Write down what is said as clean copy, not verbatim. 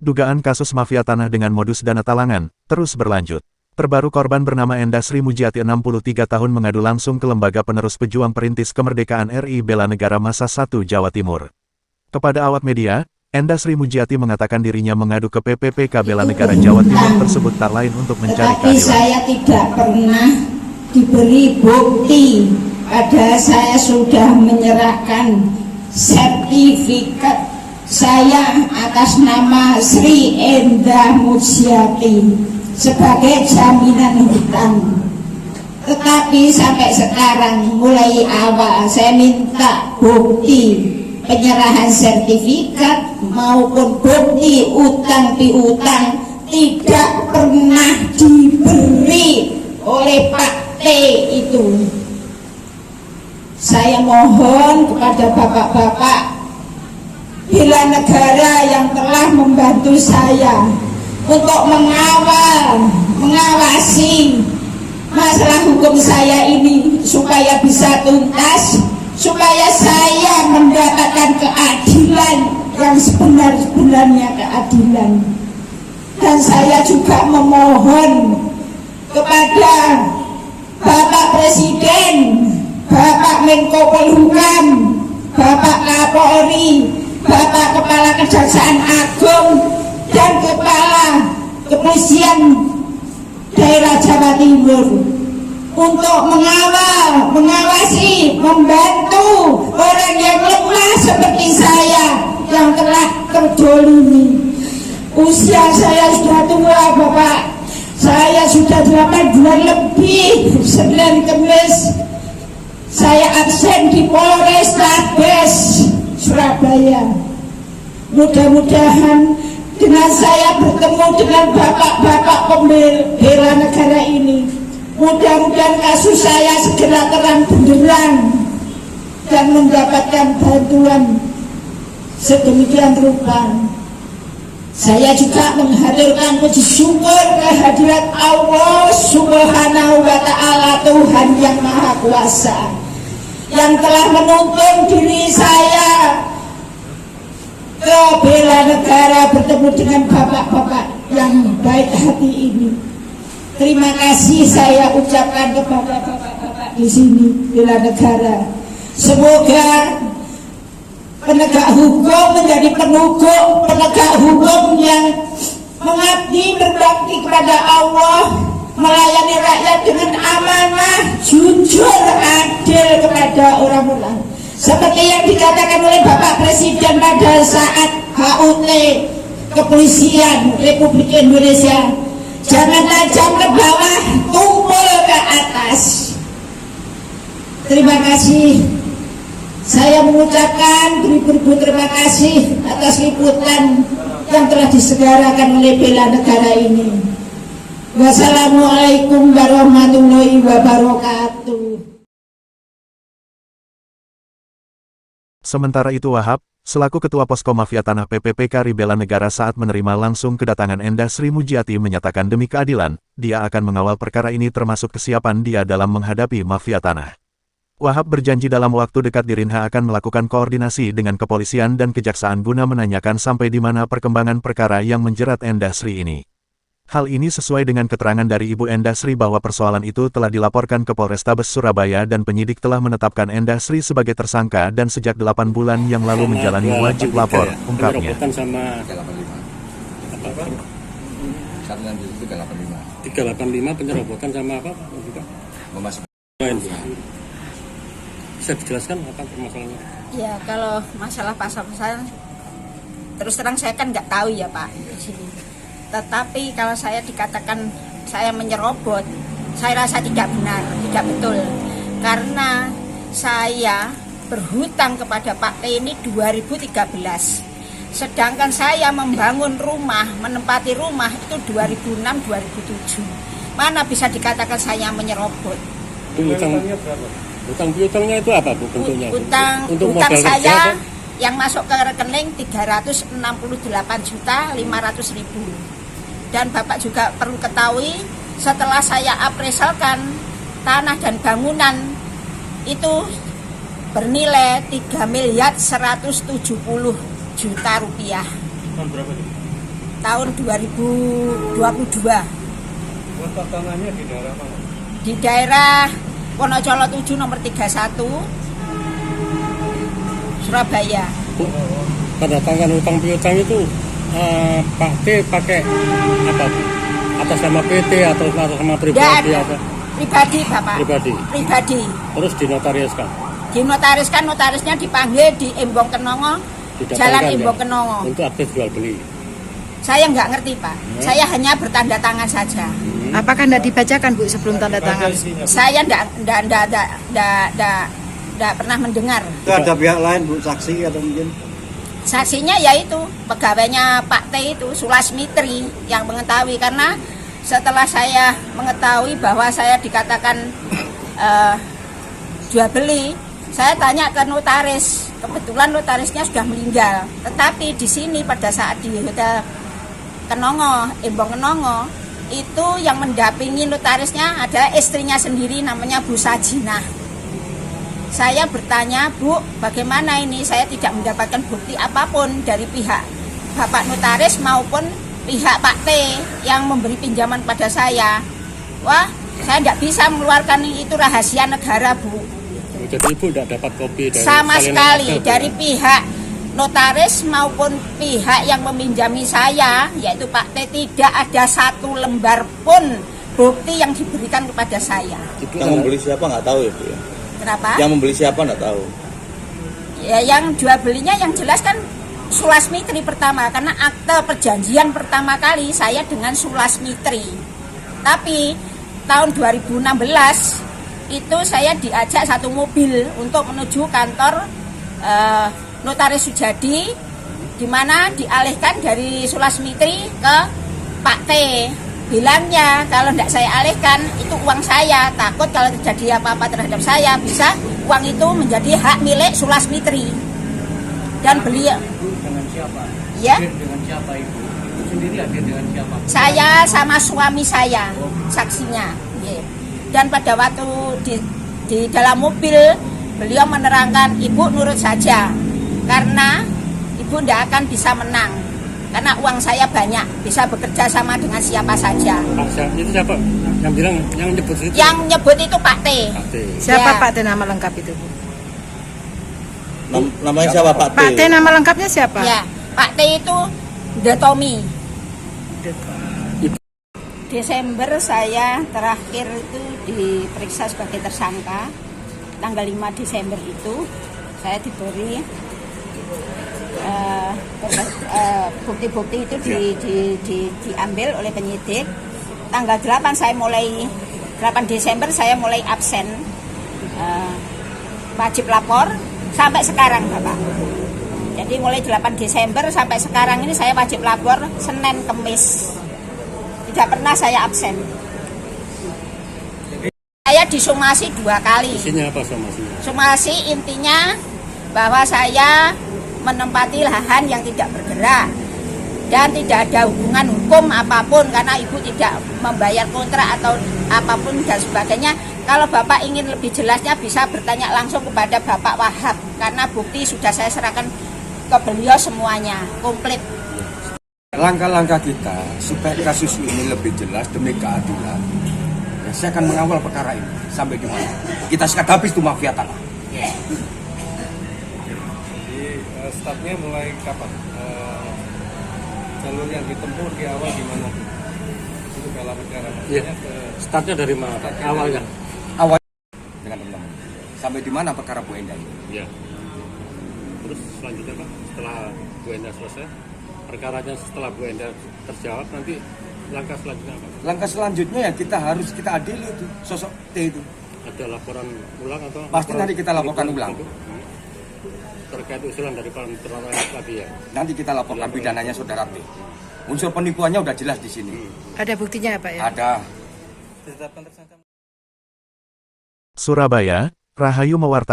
Dugaan kasus mafia tanah dengan modus dana talangan terus berlanjut. Terbaru korban bernama Endasri Mujiati 63 tahun mengadu langsung ke Lembaga Penerus Pejuang Perintis Kemerdekaan RI Bela Negara Masa 1 Jawa Timur. Kepada awak media, Endasri Mujiati mengatakan dirinya mengadu ke PPPK Bela Negara Jawa Timur tersebut tak lain untuk mencari keadilan. Saya tidak pernah diberi bukti, padahal saya sudah menyerahkan sertifikat saya atas nama Sri Endah Mujiati sebagai jaminan hutang. Tetapi sampai sekarang mulai awal saya minta bukti penyerahan sertifikat maupun bukti utang piutang tidak pernah diberi oleh Pak T itu. Saya mohon kepada bapak-bapak bela negara yang telah membantu saya untuk mengawasi masalah hukum saya ini supaya bisa tuntas, supaya saya mendapatkan keadilan yang sebenar-benarnya keadilan. Dan saya juga memohon kepada Bapak Presiden, Bapak Menko Polhukam, Bapak Kapolri, Bapak Kepala Kejaksaan Agung, dan Kepala Kepolisian Daerah Jawa Timur untuk mengawasi, membantu orang yang lemah seperti saya yang telah terzolimi. Usia saya sudah tua, Bapak. Saya sudah 8 bulan lebih, Senin Kemis saya absen di Polrestabes Surabaya. Mudah-mudahan dengan saya bertemu dengan bapak-bapak pembela negara ini, mudah-mudahan kasus saya segera terang benderang dan mendapatkan bantuan sedemikian rupa. Saya juga menghaturkan puji syukur kehadirat Allah Subhanahu wa Ta'ala, Tuhan yang Maha Kuasa, yang telah menuntun diri saya ke bela negara bertemu dengan bapak-bapak yang baik hati ini. Terima kasih saya ucapkan kepada bapak-bapak di sini bela negara. Semoga penegak hukum menjadi penegak hukum yang mengabdi berbakti kepada Allah, melayani rakyat dengan amanah, jujur, adil kepada orang-orang. Seperti yang dikatakan oleh Bapak Presiden pada saat HUT Kepolisian Republik Indonesia, jangan tajam ke bawah, tumpul ke atas. Terima kasih. Saya mengucapkan beribu-ribu terima kasih atas liputan yang telah disegarakan oleh bela negara ini. Wassalamualaikum warahmatullahi wabarakatuh. Sementara itu Wahab, selaku Ketua Posko Mafia Tanah PPPK RI Bela Negara saat menerima langsung kedatangan Endasri Mujiati menyatakan demi keadilan, dia akan mengawal perkara ini termasuk kesiapan dia dalam menghadapi mafia tanah. Wahab berjanji dalam waktu dekat Dirinha akan melakukan koordinasi dengan kepolisian dan kejaksaan guna menanyakan sampai di mana perkembangan perkara yang menjerat Endasri ini. Hal ini sesuai dengan keterangan dari Ibu Endasri bahwa persoalan itu telah dilaporkan ke Polrestabes Surabaya dan penyidik telah menetapkan Endasri sebagai tersangka dan sejak 8 bulan yang lalu menjalani wajib lapor, ungkapnya. 385 penyerobotan sama apa? Bisa dijelaskan apa permasalahannya? Ya, kalau masalah pasal-pasal terus terang saya kan nggak tahu ya Pak di sini. Tetapi kalau saya dikatakan saya menyerobot, saya rasa tidak benar, tidak betul. Karena saya berhutang kepada Pak T ini 2013. Sedangkan saya membangun rumah, menempati rumah itu 2006-2007. Mana bisa dikatakan saya menyerobot? Utang piutangnya itu apa Bu bentuknya? Utang saya yang masuk ke rekening 368.500.000. Dan Bapak juga perlu ketahui, setelah saya apresalkan tanah dan bangunan itu bernilai 3.170.000.000 rupiah. Tahun berapa itu? tahun 2022. Tangannya di daerah mana? Di daerah Wonocolo 7 nomor 31 Surabaya. Bu, tanda tangan utang piutang itu Pak T pakai apa, Bu? Atas nama PT atau atas nama pribadi atau Pribadi, Bapak. Pribadi. Terus dinotariuskan. Dinotariskan, notarisnya dipanggil di Embong Kenongo, Jalan Embong Kenongo. Untuk aktif jual beli. Saya nggak ngerti, Pak. Saya hanya bertanda tangan saja. Apakah tidak dibacakan, Bu, sebelum tanda tangan? Saya nggak pernah mendengar. Itu ada pihak lain, Bu, saksi atau mungkin? Saksinya yaitu pegawainya Pak T itu, Sulasmitri, yang mengetahui. Karena setelah saya mengetahui bahwa saya dikatakan jual beli, saya tanya ke notaris. Kebetulan notarisnya sudah meninggal. Tetapi di sini pada saat di Hotel Kenongo, Embong Kenongo, itu yang mendampingi notarisnya adalah istrinya sendiri, namanya Bu Sajinah. Saya bertanya, Bu, bagaimana ini? Saya tidak mendapatkan bukti apapun dari pihak Bapak notaris maupun pihak Pak T yang memberi pinjaman pada saya. Wah, saya tidak bisa mengeluarkan itu rahasia negara, Bu. Jadi Ibu tidak dapat kopi dari Sama sekali akta, dari pihak notaris maupun pihak yang meminjami saya, yaitu Pak T, tidak ada satu lembar pun bukti yang diberikan kepada saya. Yang membeli siapa nggak tahu ya, Bu ya? Kenapa? Yang membeli siapa nggak tahu. Ya, yang jual belinya yang jelas kan Sulasmitri pertama, karena akte perjanjian pertama kali saya dengan Sulasmitri. Tapi tahun 2016 itu saya diajak satu mobil untuk menuju kantor Notaris Sujadi, di mana dialihkan dari Sulasmitri ke Pak T. Bilangnya kalau tidak saya alihkan itu uang saya, takut kalau terjadi apa-apa terhadap saya bisa uang itu menjadi hak milik Sulasmitri. Dan beliau dengan siapa? Ya? Dengan siapa Ibu? Ibu sendiri hadir dengan siapa? Saya sama suami saya saksinya. Ya. Dan pada waktu di dalam mobil beliau menerangkan, Ibu nurut saja karena Ibu tidak akan bisa menang karena uang saya banyak, bisa bekerja sama dengan siapa saja. Itu siapa yang bilang, yang nyebut itu? Yang nyebut itu Pak T. Pak T. Siapa Ya. Pak T nama lengkap itu, Bu? Namanya siapa, Pak T? Pak T nama lengkapnya siapa? Ya, Pak T itu The Tommy. Desember saya terakhir itu diperiksa sebagai tersangka. Tanggal 5 Desember itu saya diberi bukti-bukti itu diambil oleh penyidik. Tanggal 8 Desember saya mulai absen, wajib lapor sampai sekarang, Bapak. Jadi mulai 8 Desember sampai sekarang ini saya wajib lapor Senin Kemis. Tidak pernah saya absen. Saya disomasi 2 kali. Isinya apa somasinya? Somasi intinya bahwa saya menempati lahan yang tidak bergerak dan tidak ada hubungan hukum apapun karena Ibu tidak membayar kontrak atau apapun dan sebagainya. Kalau Bapak ingin lebih jelasnya bisa bertanya langsung kepada Bapak Wahab karena bukti sudah saya serahkan ke beliau semuanya, komplit. Langkah-langkah kita supaya kasus ini lebih jelas demi keadilan, ya, saya akan mengawal perkara ini sampai di mana kita sikat habis tuh mafia tanah. Jadi startnya mulai kapan? Jalur yang ditempuh di awal gimana? Itu dalam negara. Iya. Startnya dari mana? Awalnya. Awal dengan teman-teman. Sampai di mana perkara Bu Endah ini? Iya. Terus selanjutnya Pak, setelah Bu Endah selesai, perkaranya setelah Bu Endah terjawab, nanti langkah selanjutnya apa? Langkah selanjutnya ya kita adili itu sosok T itu. Ada laporan ulang atau? Pasti nanti kita laporkan ulang. Terkait usulan dari penerangan tadi ya? Nanti kita laporkan pidananya saudara T. Unsur penipuannya udah jelas di sini. Ada buktinya Pak ya? Ada. Surabaya, Rahayu mewartakan.